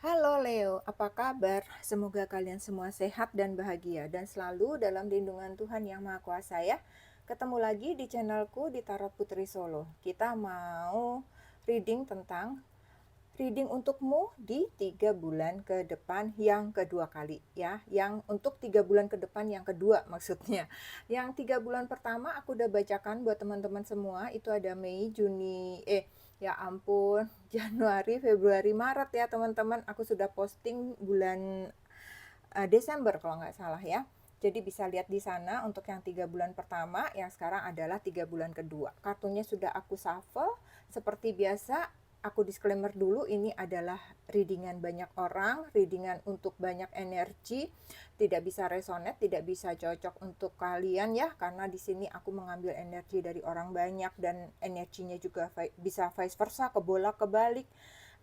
Halo Leo, apa kabar? Semoga kalian semua sehat dan bahagia dan selalu dalam lindungan Tuhan Yang Maha Kuasa ya. Ketemu lagi di channelku di Tarot Putri Solo. Kita mau reading untukmu di 3 bulan ke depan yang kedua kali ya. Yang untuk 3 bulan ke depan yang kedua maksudnya. Yang 3 bulan pertama aku udah bacakan buat teman-teman semua. Itu ada Mei, Juni, ya ampun, Januari, Februari, Maret ya teman-teman. Aku sudah posting bulan Desember kalau nggak salah ya. Jadi bisa lihat di sana untuk yang 3 bulan pertama, yang sekarang adalah 3 bulan kedua. Kartunya sudah aku shuffle. Seperti biasa, aku disclaimer dulu, ini adalah readingan banyak orang, readingan untuk banyak energi, tidak bisa resonate, tidak bisa cocok untuk kalian ya, karena di sini aku mengambil energi dari orang banyak dan energinya juga bisa vice versa, kebolak kebalik.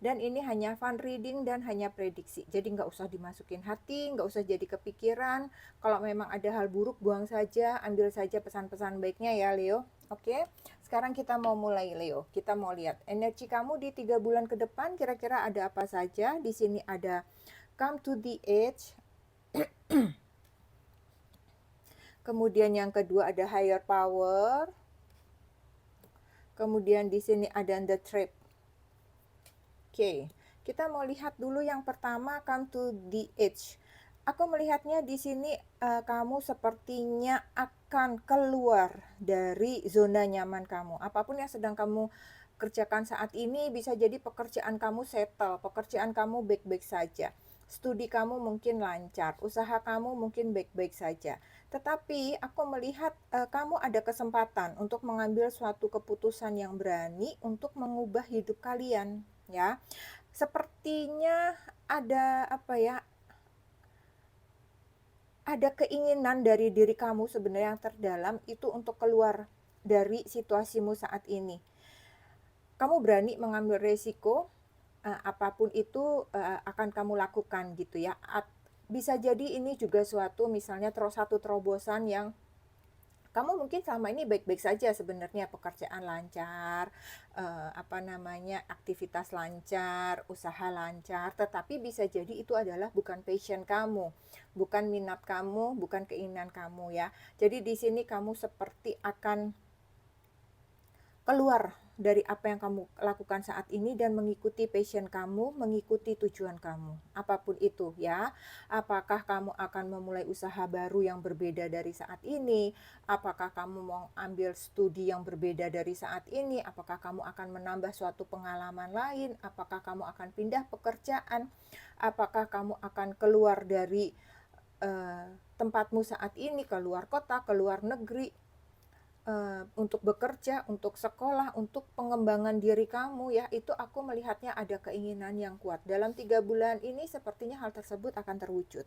Dan ini hanya fun reading dan hanya prediksi. Jadi nggak usah dimasukin hati, nggak usah jadi kepikiran. Kalau memang ada hal buruk, buang saja, ambil saja pesan-pesan baiknya ya Leo. Oke, sekarang kita mau mulai Leo. Kita mau lihat energi kamu di 3 bulan ke depan kira-kira ada apa saja. Di sini ada come to the edge. Kemudian yang kedua ada higher power. Kemudian di sini ada the trap. Oke, kita mau lihat dulu yang pertama, come to the edge. Aku melihatnya di sini kamu sepertinya akan keluar dari zona nyaman kamu. Apapun yang sedang kamu kerjakan saat ini, bisa jadi pekerjaan kamu settle, pekerjaan kamu baik-baik saja. Studi kamu mungkin lancar, usaha kamu mungkin baik-baik saja. Tetapi aku melihat kamu ada kesempatan untuk mengambil suatu keputusan yang berani untuk mengubah hidup kalian, ya. Sepertinya ada apa ya? Ada keinginan dari diri kamu sebenarnya yang terdalam itu untuk keluar dari situasimu saat ini. Kamu berani mengambil resiko, apapun itu akan kamu lakukan gitu ya. Bisa jadi ini juga suatu misalnya satu terobosan yang kamu mungkin selama ini baik-baik saja sebenarnya, pekerjaan lancar, aktivitas lancar, usaha lancar, tetapi bisa jadi itu adalah bukan passion kamu, bukan minat kamu, bukan keinginan kamu ya. Jadi di sini kamu seperti akan keluar dari apa yang kamu lakukan saat ini dan mengikuti passion kamu, mengikuti tujuan kamu, apapun itu ya. Apakah kamu akan memulai usaha baru yang berbeda dari saat ini? Apakah kamu mau ambil studi yang berbeda dari saat ini? Apakah kamu akan menambah suatu pengalaman lain? Apakah kamu akan pindah pekerjaan? Apakah kamu akan keluar dari tempatmu saat ini, keluar kota, keluar negeri, untuk bekerja, untuk sekolah, untuk pengembangan diri kamu ya, itu aku melihatnya ada keinginan yang kuat. Dalam 3 bulan ini sepertinya hal tersebut akan terwujud.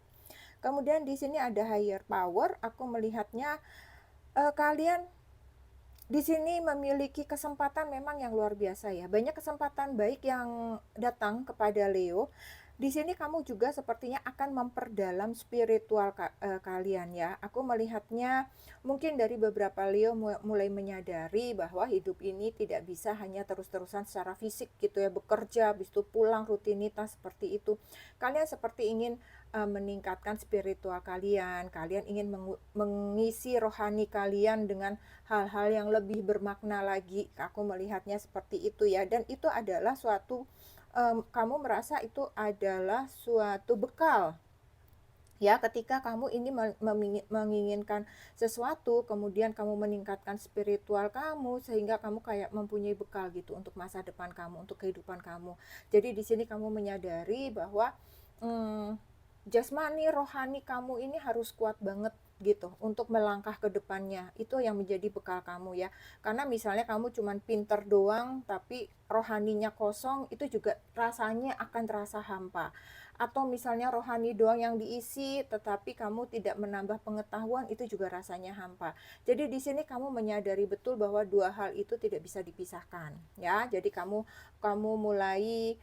Kemudian di sini ada higher power, aku melihatnya kalian di sini memiliki kesempatan memang yang luar biasa ya. Banyak kesempatan baik yang datang kepada Leo. Di sini kamu juga sepertinya akan memperdalam spiritual kalian ya. Aku melihatnya mungkin dari beberapa Leo mulai menyadari bahwa hidup ini tidak bisa hanya terus-terusan secara fisik gitu ya, bekerja, habis itu pulang, rutinitas seperti itu. Kalian seperti ingin meningkatkan spiritual kalian, kalian ingin mengisi rohani kalian dengan hal-hal yang lebih bermakna lagi. Aku melihatnya seperti itu ya, dan itu adalah suatu kamu merasa itu adalah suatu bekal ya, ketika kamu ini menginginkan sesuatu, kemudian kamu meningkatkan spiritual kamu sehingga kamu kayak mempunyai bekal gitu untuk masa depan kamu, untuk kehidupan kamu. Jadi di sini kamu menyadari bahwa jasmani rohani kamu ini harus kuat banget gitu untuk melangkah ke depannya. Itu yang menjadi bekal kamu ya. Karena misalnya kamu cuman pinter doang tapi rohaninya kosong, itu juga rasanya akan terasa hampa. Atau misalnya rohani doang yang diisi tetapi kamu tidak menambah pengetahuan, itu juga rasanya hampa. Jadi di sini kamu menyadari betul bahwa dua hal itu tidak bisa dipisahkan ya. Jadi kamu mulai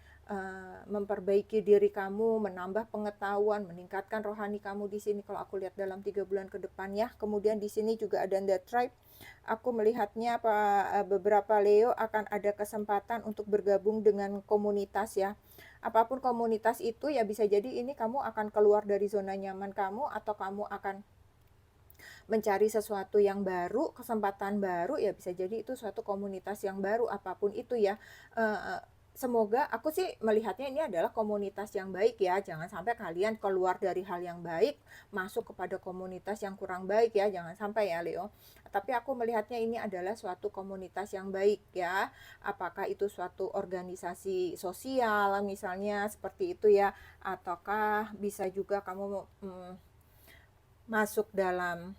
memperbaiki diri kamu, menambah pengetahuan, meningkatkan rohani kamu di sini kalau aku lihat dalam 3 bulan ke depan ya. Kemudian di sini juga ada the tribe. Aku melihatnya beberapa Leo akan ada kesempatan untuk bergabung dengan komunitas ya. Apapun komunitas itu ya bisa jadi ini kamu akan keluar dari zona nyaman kamu atau kamu akan mencari sesuatu yang baru, kesempatan baru, ya bisa jadi itu suatu komunitas yang baru, apapun itu ya. Semoga aku sih melihatnya ini adalah komunitas yang baik ya, jangan sampai kalian keluar dari hal yang baik, masuk kepada komunitas yang kurang baik ya, jangan sampai ya Leo. Tapi aku melihatnya ini adalah suatu komunitas yang baik ya. Apakah itu suatu organisasi sosial misalnya seperti itu ya, ataukah bisa juga kamu masuk dalam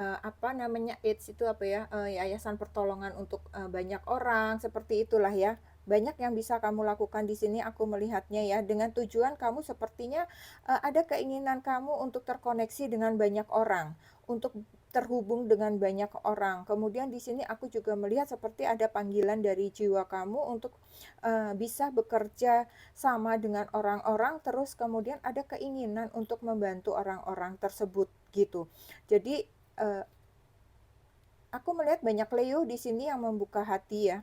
apa namanya, AIDS itu apa ya, yayasan pertolongan untuk, banyak orang, seperti itulah ya. Banyak yang bisa kamu lakukan di sini aku melihatnya ya, dengan tujuan kamu sepertinya, ada keinginan kamu untuk terkoneksi dengan banyak orang, untuk terhubung dengan banyak orang. Kemudian di sini aku juga melihat seperti ada panggilan dari jiwa kamu untuk, bisa bekerja sama dengan orang-orang, terus kemudian ada keinginan untuk membantu orang-orang tersebut, gitu. Jadi, aku melihat banyak Leo di sini yang membuka hati ya,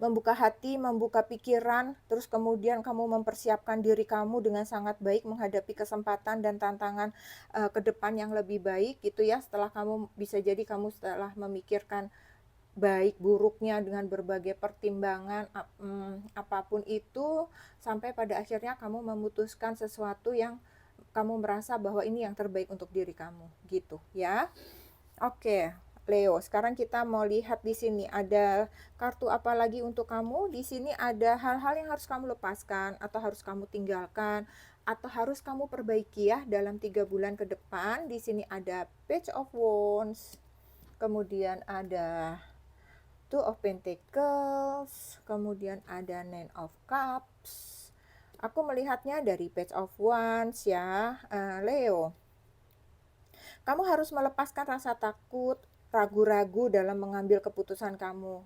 membuka hati, membuka pikiran, terus kemudian kamu mempersiapkan diri kamu dengan sangat baik menghadapi kesempatan dan tantangan, ke depan yang lebih baik gitu ya. Setelah kamu bisa jadi kamu setelah memikirkan baik buruknya dengan berbagai pertimbangan, apapun itu, sampai pada akhirnya kamu memutuskan sesuatu yang kamu merasa bahwa ini yang terbaik untuk diri kamu, gitu ya. Oke, Leo, sekarang kita mau lihat di sini ada kartu apa lagi untuk kamu. Di sini ada hal-hal yang harus kamu lepaskan atau harus kamu tinggalkan atau harus kamu perbaiki ya dalam 3 bulan ke depan. Di sini ada Page of Wands, kemudian ada Two of Pentacles, kemudian ada Nine of Cups. Aku melihatnya dari Page of Wands ya, Leo. Kamu harus melepaskan rasa takut, ragu-ragu dalam mengambil keputusan kamu.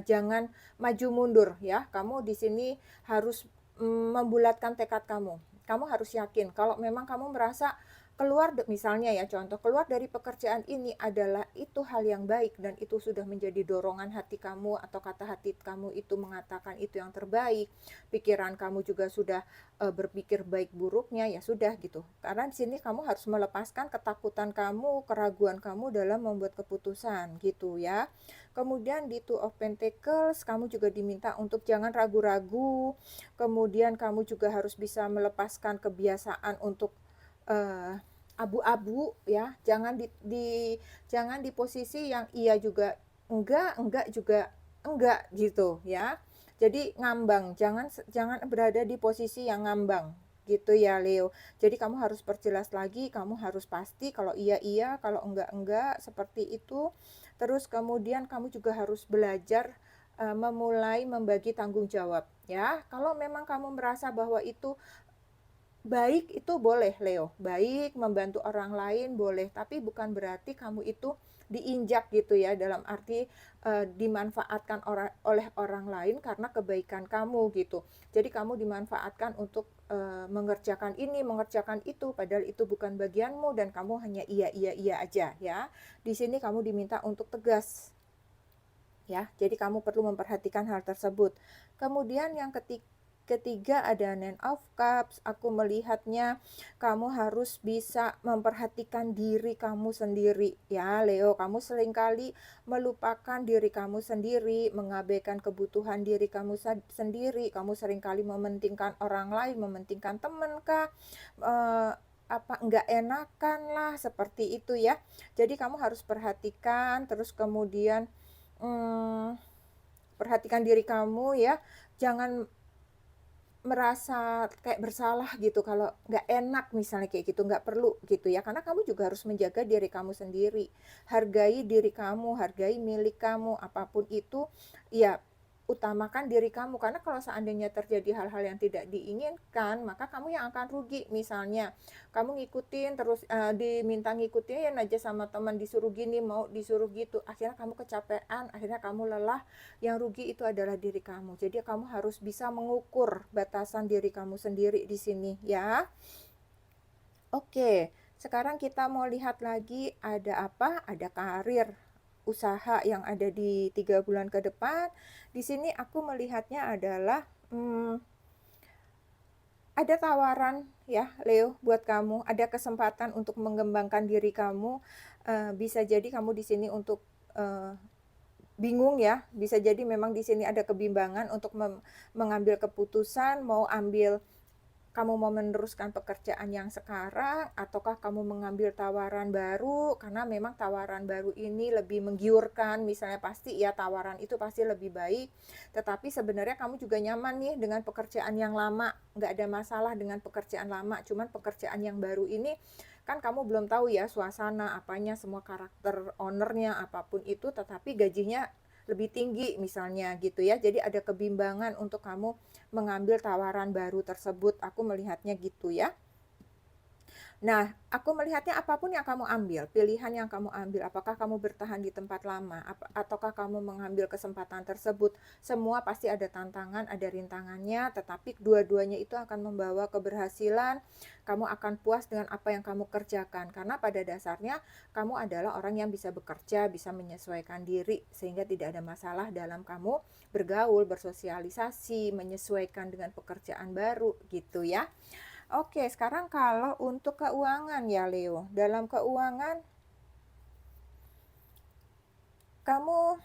Jangan maju mundur ya. Kamu di sini harus membulatkan tekad kamu. Kamu harus yakin kalau memang kamu merasa keluar misalnya ya contoh, keluar dari pekerjaan ini adalah itu hal yang baik dan itu sudah menjadi dorongan hati kamu atau kata hati kamu itu mengatakan itu yang terbaik. Pikiran kamu juga sudah, berpikir baik buruknya, ya sudah gitu. Karena di sini kamu harus melepaskan ketakutan kamu, keraguan kamu dalam membuat keputusan gitu ya. Kemudian di Two of Pentacles kamu juga diminta untuk jangan ragu-ragu. Kemudian kamu juga harus bisa melepaskan kebiasaan untuk abu-abu ya. Jangan di posisi yang iya juga enggak juga enggak gitu ya. Jadi ngambang, jangan berada di posisi yang ngambang gitu ya Leo. Jadi kamu harus perjelas lagi, kamu harus pasti kalau iya iya, kalau enggak seperti itu. Terus kemudian kamu juga harus belajar memulai membagi tanggung jawab ya. Kalau memang kamu merasa bahwa itu baik itu boleh Leo, baik membantu orang lain boleh, tapi bukan berarti kamu itu diinjak gitu ya, dalam arti dimanfaatkan oleh orang lain karena kebaikan kamu gitu. Jadi kamu dimanfaatkan untuk mengerjakan ini, mengerjakan itu, padahal itu bukan bagianmu dan kamu hanya iya iya iya aja ya. Di sini kamu diminta untuk tegas ya. Jadi kamu perlu memperhatikan hal tersebut. Kemudian yang ketiga ada Nine of Cups. Aku melihatnya kamu harus bisa memperhatikan diri kamu sendiri ya Leo. Kamu seringkali melupakan diri kamu sendiri, mengabaikan kebutuhan diri kamu sendiri. Kamu seringkali mementingkan orang lain, mementingkan teman kah, apa enggak enakan lah seperti itu ya. Jadi kamu harus perhatikan, terus kemudian perhatikan diri kamu ya. Jangan merasa kayak bersalah gitu kalau nggak enak misalnya kayak gitu, nggak perlu gitu ya, karena kamu juga harus menjaga diri kamu sendiri. Hargai diri kamu, hargai milik kamu, apapun itu ya utamakan diri kamu, karena kalau seandainya terjadi hal-hal yang tidak diinginkan, maka kamu yang akan rugi. Misalnya kamu ngikutin terus, diminta ngikutin aja sama teman, disuruh gini, mau disuruh gitu, akhirnya kamu kecapean, akhirnya kamu lelah, yang rugi itu adalah diri kamu. Jadi kamu harus bisa mengukur batasan diri kamu sendiri di sini ya. Oke, sekarang kita mau lihat lagi ada apa? Ada karir. usaha yang ada di 3 bulan ke depan, di sini aku melihatnya adalah, ada tawaran ya, Leo, buat kamu, ada kesempatan untuk mengembangkan diri kamu, bisa jadi kamu di sini untuk, eee, bingung ya, bisa jadi memang di sini ada kebimbangan untuk mengambil keputusan mau ambil kamu mau meneruskan pekerjaan yang sekarang, ataukah kamu mengambil tawaran baru, karena memang tawaran baru ini lebih menggiurkan, misalnya pasti ya tawaran itu pasti lebih baik, tetapi sebenarnya kamu juga nyaman nih dengan pekerjaan yang lama, nggak ada masalah dengan pekerjaan lama, cuman pekerjaan yang baru ini kan kamu belum tahu ya suasana, apanya, semua karakter owner-nya, apapun itu, tetapi gajinya lebih tinggi misalnya gitu ya. Jadi ada kebimbangan untuk kamu mengambil tawaran baru tersebut, aku melihatnya gitu ya. Nah, aku melihatnya apapun yang kamu ambil, pilihan yang kamu ambil, apakah kamu bertahan di tempat lama, ataukah kamu mengambil kesempatan tersebut, semua pasti ada tantangan, ada rintangannya, tetapi dua-duanya itu akan membawa keberhasilan, kamu akan puas dengan apa yang kamu kerjakan, karena pada dasarnya kamu adalah orang yang bisa bekerja, bisa menyesuaikan diri, sehingga tidak ada masalah dalam kamu bergaul, bersosialisasi, menyesuaikan dengan pekerjaan baru, gitu ya. Oke, sekarang kalau untuk keuangan ya, Leo. Dalam keuangan, kamu,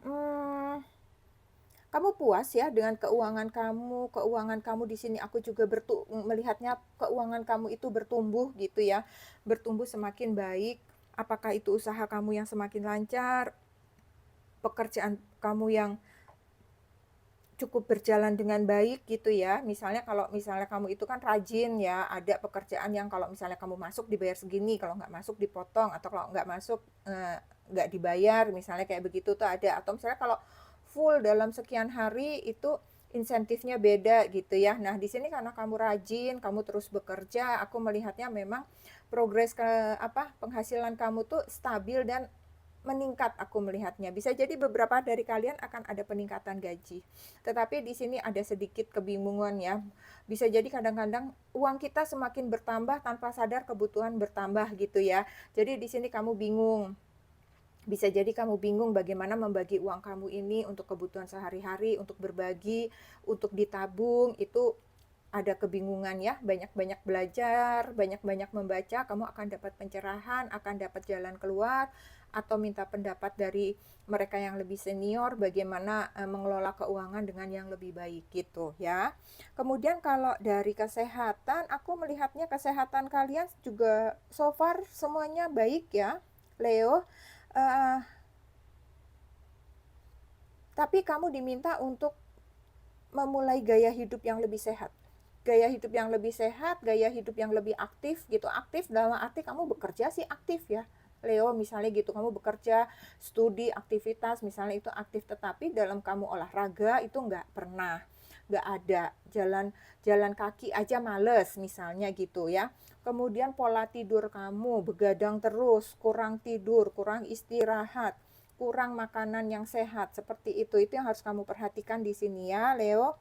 mmm, kamu puas ya dengan keuangan kamu. Keuangan kamu di sini aku juga melihatnya keuangan kamu itu bertumbuh gitu ya, bertumbuh semakin baik. Apakah itu usaha kamu yang semakin lancar, pekerjaan kamu yang cukup berjalan dengan baik gitu ya. Misalnya kalau misalnya kamu itu kan rajin ya, ada pekerjaan yang kalau misalnya kamu masuk dibayar segini, kalau nggak masuk dipotong, atau kalau nggak masuk, nggak dibayar, misalnya kayak begitu tuh ada. Atau misalnya kalau full dalam sekian hari itu insentifnya beda gitu ya. Nah, di sini karena kamu rajin, kamu terus bekerja, aku melihatnya memang progres penghasilan kamu tuh stabil dan meningkat, aku melihatnya. Bisa jadi beberapa dari kalian akan ada peningkatan gaji. Tetapi di sini ada sedikit kebingungan ya. Bisa jadi kadang-kadang uang kita semakin bertambah tanpa sadar kebutuhan bertambah gitu ya. Jadi di sini kamu bingung. Bisa jadi kamu bingung bagaimana membagi uang kamu ini untuk kebutuhan sehari-hari, untuk berbagi, untuk ditabung, itu ada kebingungan ya, banyak-banyak belajar, banyak-banyak membaca, kamu akan dapat pencerahan, akan dapat jalan keluar, atau minta pendapat dari mereka yang lebih senior bagaimana mengelola keuangan dengan yang lebih baik gitu ya. Kemudian kalau dari kesehatan, aku melihatnya kesehatan kalian juga so far semuanya baik ya, Leo. Uh, tapi kamu diminta untuk memulai gaya hidup yang lebih sehat. Gaya hidup yang lebih sehat, gaya hidup yang lebih aktif gitu. Aktif dalam arti kamu bekerja sih aktif ya, Leo, misalnya gitu, kamu bekerja, studi, aktivitas, misalnya itu aktif, tetapi dalam kamu olahraga itu nggak ada, jalan kaki aja males, misalnya gitu ya. Kemudian pola tidur kamu begadang terus, kurang tidur, kurang istirahat, kurang makanan yang sehat, seperti itu yang harus kamu perhatikan di sini ya, Leo.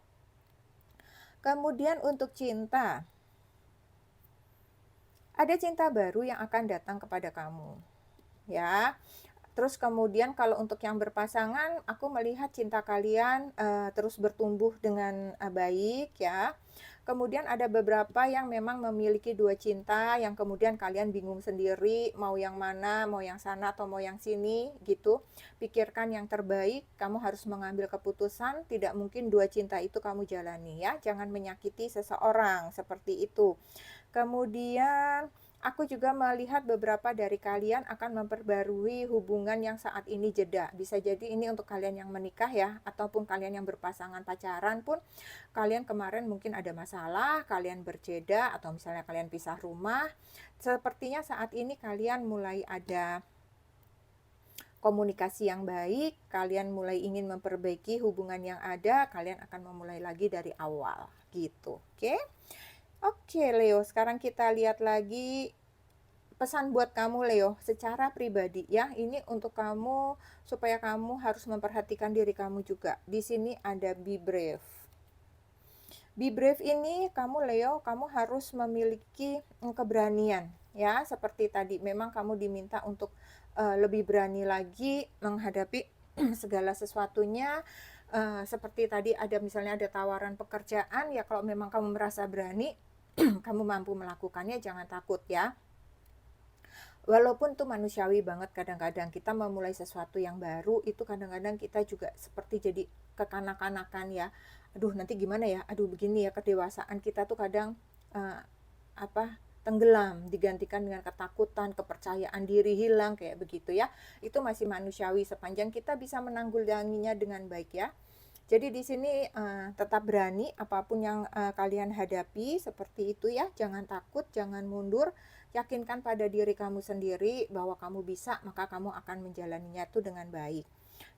Kemudian untuk cinta, ada cinta baru yang akan datang kepada kamu, ya. Terus kemudian kalau untuk yang berpasangan, aku melihat cinta kalian terus bertumbuh dengan baik ya. Kemudian ada beberapa yang memang memiliki dua cinta, yang kemudian kalian bingung sendiri, mau yang mana, mau yang sana atau mau yang sini gitu. Pikirkan yang terbaik, kamu harus mengambil keputusan, tidak mungkin dua cinta itu kamu jalani ya. Jangan menyakiti seseorang, seperti itu. Kemudian aku juga melihat beberapa dari kalian akan memperbarui hubungan yang saat ini jeda. Bisa jadi ini untuk kalian yang menikah ya, ataupun kalian yang berpasangan pacaran pun, kalian kemarin mungkin ada masalah, kalian berjeda, atau misalnya kalian pisah rumah. Sepertinya saat ini kalian mulai ada komunikasi yang baik, kalian mulai ingin memperbaiki hubungan yang ada, kalian akan memulai lagi dari awal gitu. Oke? Oke, Leo, sekarang kita lihat lagi pesan buat kamu, Leo, secara pribadi ya. Ini untuk kamu supaya kamu harus memperhatikan diri kamu juga. Di sini ada be brave. Be brave ini kamu, Leo, kamu harus memiliki keberanian ya. Seperti tadi memang kamu diminta untuk lebih berani lagi menghadapi segala sesuatunya. Seperti tadi misalnya ada tawaran pekerjaan, ya kalau memang kamu merasa berani, kamu mampu melakukannya, jangan takut ya. Walaupun tuh manusiawi banget kadang-kadang kita memulai sesuatu yang baru, itu kadang-kadang kita juga seperti jadi kekanak-kanakan ya. Aduh nanti gimana ya, aduh begini ya, kedewasaan kita tuh kadang, tenggelam, digantikan dengan ketakutan, kepercayaan diri hilang, kayak begitu ya. Itu masih manusiawi sepanjang kita bisa menanggulanginya dengan baik ya. Jadi di sini, tetap berani apapun yang, kalian hadapi, seperti itu ya. Jangan takut, jangan mundur, yakinkan pada diri kamu sendiri bahwa kamu bisa, maka kamu akan menjalaninya itu dengan baik.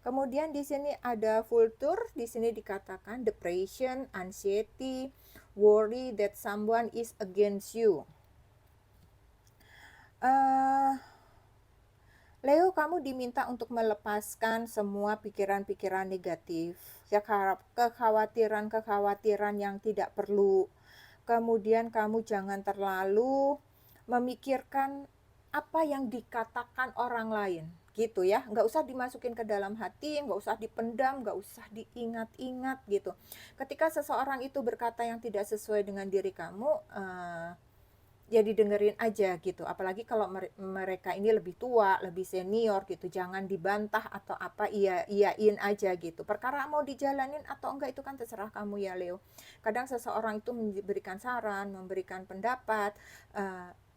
Kemudian di sini ada vultur, di sini dikatakan depression, anxiety, worry that someone is against you. Leo, kamu diminta untuk melepaskan semua pikiran-pikiran negatif, ya, kekhawatiran-kekhawatiran yang tidak perlu. Kemudian kamu jangan terlalu memikirkan apa yang dikatakan orang lain, gitu ya. Nggak usah dimasukin ke dalam hati, nggak usah dipendam, nggak usah diingat-ingat gitu. Ketika seseorang itu berkata yang tidak sesuai dengan diri kamu, ya didengerin aja gitu. Apalagi kalau mereka ini lebih tua, lebih senior gitu. Jangan dibantah atau apa, iyain aja gitu. Perkara mau dijalanin atau enggak itu kan terserah kamu ya Leo. Kadang seseorang itu memberikan saran, memberikan pendapat,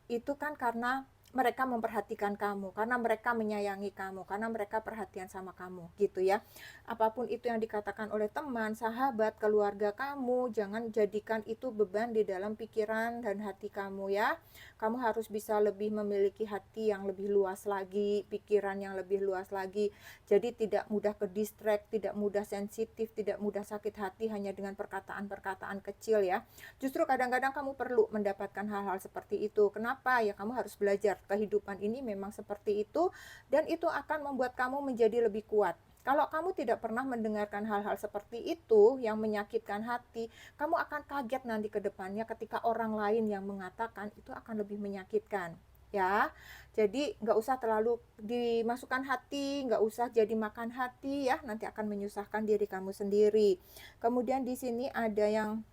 itu kan karena mereka memperhatikan kamu, karena mereka menyayangi kamu, karena mereka perhatian sama kamu gitu ya. Apapun itu yang dikatakan oleh teman, sahabat, keluarga kamu, jangan jadikan itu beban di dalam pikiran dan hati kamu ya. Kamu harus bisa lebih memiliki hati yang lebih luas lagi, pikiran yang lebih luas lagi. Jadi tidak mudah ke distract, tidak mudah sensitif, tidak mudah sakit hati hanya dengan perkataan-perkataan kecil ya. Justru kadang-kadang kamu perlu mendapatkan hal-hal seperti itu. Kenapa? Ya kamu harus belajar. Kehidupan ini memang seperti itu, dan itu akan membuat kamu menjadi lebih kuat. Kalau kamu tidak pernah mendengarkan hal-hal seperti itu yang menyakitkan hati, kamu akan kaget nanti ke depannya ketika orang lain yang mengatakan itu akan lebih menyakitkan. Ya, jadi nggak usah terlalu dimasukkan hati, nggak usah jadi makan hati ya, nanti akan menyusahkan diri kamu sendiri. Kemudian di sini ada yang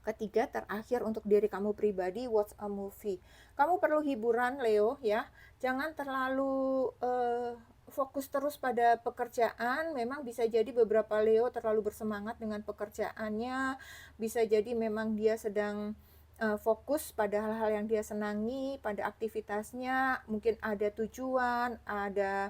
ketiga, terakhir untuk diri kamu pribadi, watch a movie. Kamu perlu hiburan Leo ya, jangan terlalu fokus terus pada pekerjaan. Memang bisa jadi beberapa Leo terlalu bersemangat dengan pekerjaannya, bisa jadi memang dia sedang fokus pada hal-hal yang dia senangi, pada aktivitasnya, mungkin ada tujuan, ada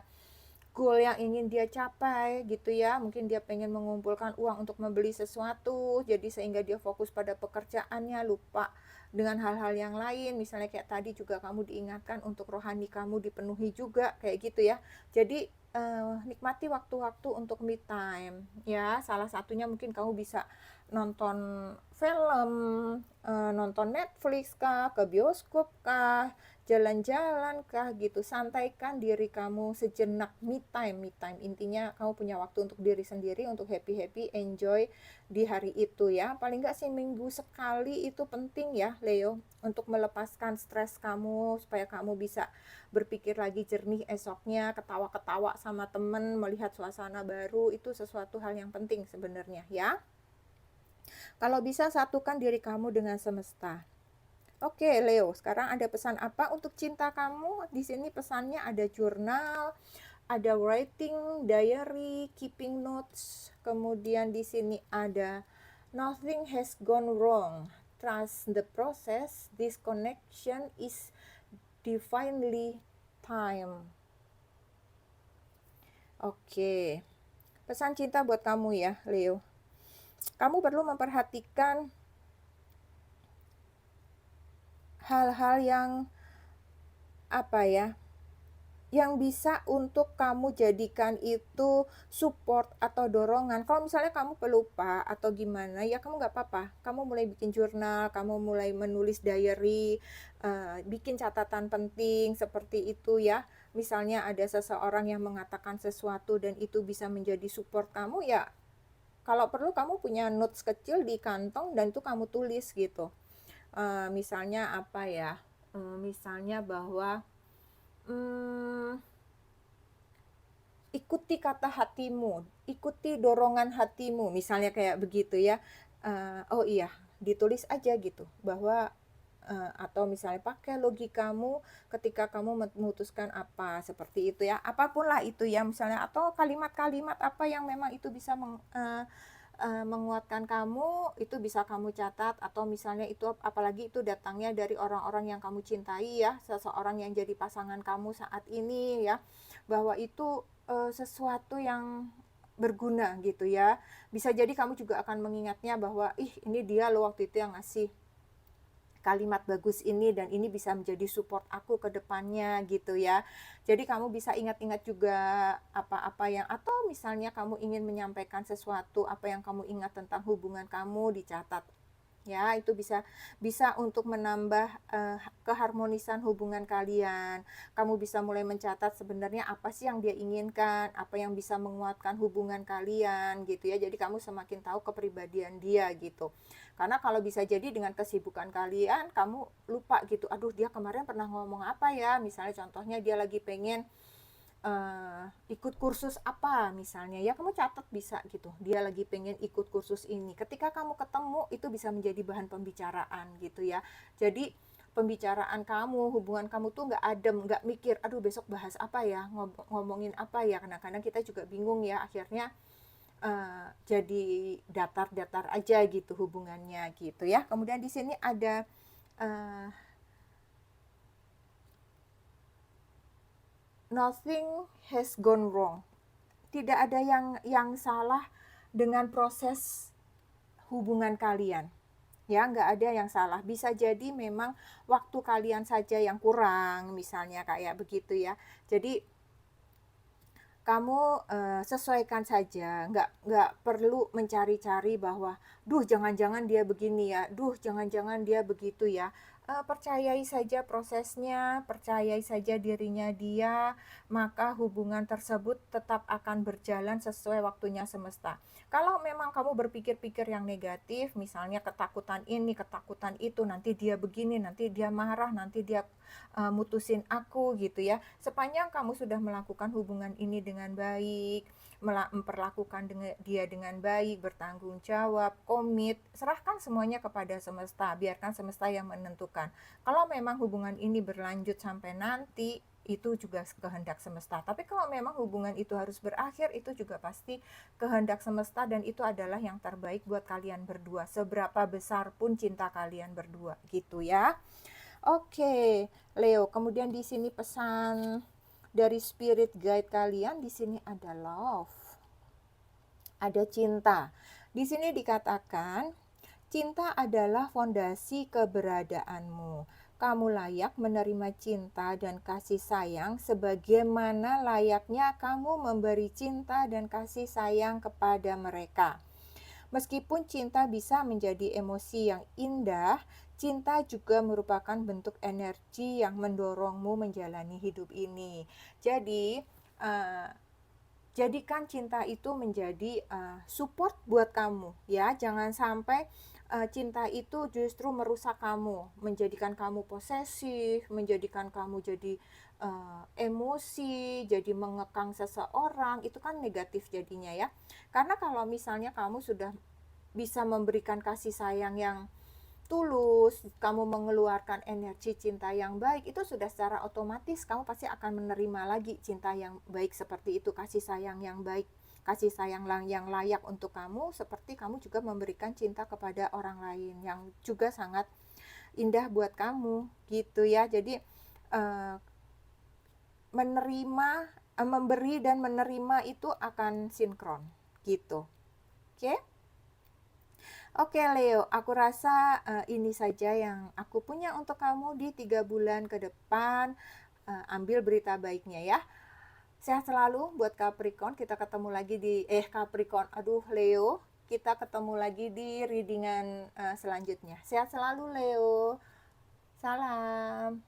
goal yang ingin dia capai gitu ya. Mungkin dia pengen mengumpulkan uang untuk membeli sesuatu, jadi sehingga dia fokus pada pekerjaannya, lupa dengan hal-hal yang lain. Misalnya kayak tadi juga kamu diingatkan untuk rohani kamu dipenuhi juga, kayak gitu ya. Jadi nikmati waktu-waktu untuk me time ya. Salah satunya mungkin kamu bisa nonton film, nonton Netflix kah, ke bioskop kah, jalan-jalan kah gitu. Santaikan diri kamu sejenak, me time intinya kamu punya waktu untuk diri sendiri, untuk happy enjoy di hari itu ya. Paling nggak seminggu sekali itu penting ya Leo, untuk melepaskan stres kamu, supaya kamu bisa berpikir lagi jernih esoknya, ketawa-ketawa sama temen, melihat suasana baru. Itu sesuatu hal yang penting sebenarnya ya. Kalau bisa satukan diri kamu dengan semesta. Oke, Leo, sekarang ada pesan apa untuk cinta kamu? Di sini pesannya ada jurnal, ada writing, diary, keeping notes. Kemudian di sini ada nothing has gone wrong. Trust the process. This connection is divinely time. Oke. Pesan cinta buat kamu ya, Leo. Kamu perlu memperhatikan hal-hal yang yang bisa untuk kamu jadikan itu support atau dorongan. Kalau misalnya kamu pelupa atau gimana, ya kamu nggak apa-apa. Kamu mulai bikin jurnal, kamu mulai menulis diary, bikin catatan penting seperti itu ya. Misalnya ada seseorang yang mengatakan sesuatu dan itu bisa menjadi support kamu, ya kalau perlu kamu punya notes kecil di kantong dan itu kamu tulis gitu. Misalnya misalnya bahwa ikuti kata hatimu, ikuti dorongan hatimu, misalnya kayak begitu ya. Oh iya, ditulis aja gitu bahwa, atau misalnya pakai logikamu ketika kamu memutuskan apa, seperti itu ya. Apapun lah itu ya misalnya, atau kalimat-kalimat apa yang memang itu bisa menguatkan kamu, itu bisa kamu catat, atau misalnya itu apalagi itu datangnya dari orang-orang yang kamu cintai ya, seseorang yang jadi pasangan kamu saat ini ya, bahwa itu, sesuatu yang berguna gitu ya. Bisa jadi kamu juga akan mengingatnya bahwa, "Ih, ini dia loh waktu itu yang ngasih kalimat bagus ini dan ini bisa menjadi support aku ke depannya," gitu ya. Jadi kamu bisa ingat-ingat juga apa-apa yang, atau misalnya kamu ingin menyampaikan sesuatu, apa yang kamu ingat tentang hubungan kamu dicatat. Ya, itu bisa bisa untuk menambah, keharmonisan hubungan kalian. Kamu bisa mulai mencatat sebenarnya apa sih yang dia inginkan, apa yang bisa menguatkan hubungan kalian, gitu ya. Jadi kamu semakin tahu kepribadian dia, gitu. Karena kalau bisa jadi dengan kesibukan kalian, kamu lupa gitu, "Aduh, dia kemarin pernah ngomong apa ya?" Misalnya contohnya dia lagi pengen ikut kursus apa misalnya, ya kamu catat bisa gitu, dia lagi pengen ikut kursus ini. Ketika kamu ketemu, itu bisa menjadi bahan pembicaraan gitu ya. Jadi pembicaraan kamu, hubungan kamu tuh nggak adem, nggak mikir, aduh besok bahas apa ya, ngomongin apa ya. Kadang-kadang kita juga bingung ya, akhirnya jadi datar-datar aja gitu hubungannya gitu ya. Kemudian di sini ada uh, nothing has gone wrong. Tidak ada yang salah dengan proses hubungan kalian. Ya, nggak ada yang salah. Bisa jadi memang waktu kalian saja yang kurang, misalnya kayak begitu ya. Jadi kamu, sesuaikan saja, nggak perlu mencari-cari bahwa, "Duh, jangan-jangan dia begini ya, duh, jangan-jangan dia begitu ya." Percayai saja prosesnya, percayai saja dirinya dia, maka hubungan tersebut tetap akan berjalan sesuai waktunya semesta. Kalau memang kamu berpikir-pikir yang negatif, misalnya ketakutan ini, ketakutan itu, nanti dia begini, nanti dia marah, nanti dia mutusin aku gitu ya. Sepanjang kamu sudah melakukan hubungan ini dengan baik, memperlakukan dia dengan baik, bertanggung jawab, komit, serahkan semuanya kepada semesta, biarkan semesta yang menentukan. Kalau memang hubungan ini berlanjut sampai nanti, itu juga kehendak semesta. Tapi kalau memang hubungan itu harus berakhir, itu juga pasti kehendak semesta, dan itu adalah yang terbaik buat kalian berdua. Seberapa besar pun cinta kalian berdua, gitu ya. Oke, Leo. Kemudian di sini pesan dari spirit guide kalian, di sini ada love, ada cinta. Di sini dikatakan, cinta adalah fondasi keberadaanmu. Kamu layak menerima cinta dan kasih sayang sebagaimana layaknya kamu memberi cinta dan kasih sayang kepada mereka. Meskipun cinta bisa menjadi emosi yang indah, cinta juga merupakan bentuk energi yang mendorongmu menjalani hidup ini. Jadi, uh, jadikan cinta itu menjadi support buat kamu, ya. Jangan sampai cinta itu justru merusak kamu, menjadikan kamu posesif, menjadikan kamu jadi emosi, jadi mengekang seseorang. Itu kan negatif jadinya ya. Karena kalau misalnya kamu sudah bisa memberikan kasih sayang yang tulus, kamu mengeluarkan energi cinta yang baik, itu sudah secara otomatis kamu pasti akan menerima lagi cinta yang baik seperti itu, kasih sayang yang baik, kasih sayang yang layak untuk kamu, seperti kamu juga memberikan cinta kepada orang lain yang juga sangat indah buat kamu, gitu ya. Jadi memberi dan menerima itu akan sinkron, gitu. Oke? Oke Leo, aku rasa ini saja yang aku punya untuk kamu di 3 bulan ke depan. Ambil berita baiknya ya. Sehat selalu buat Capricorn. Kita ketemu lagi di Capricorn. Aduh Leo, kita ketemu lagi di readingan selanjutnya. Sehat selalu Leo. Salam.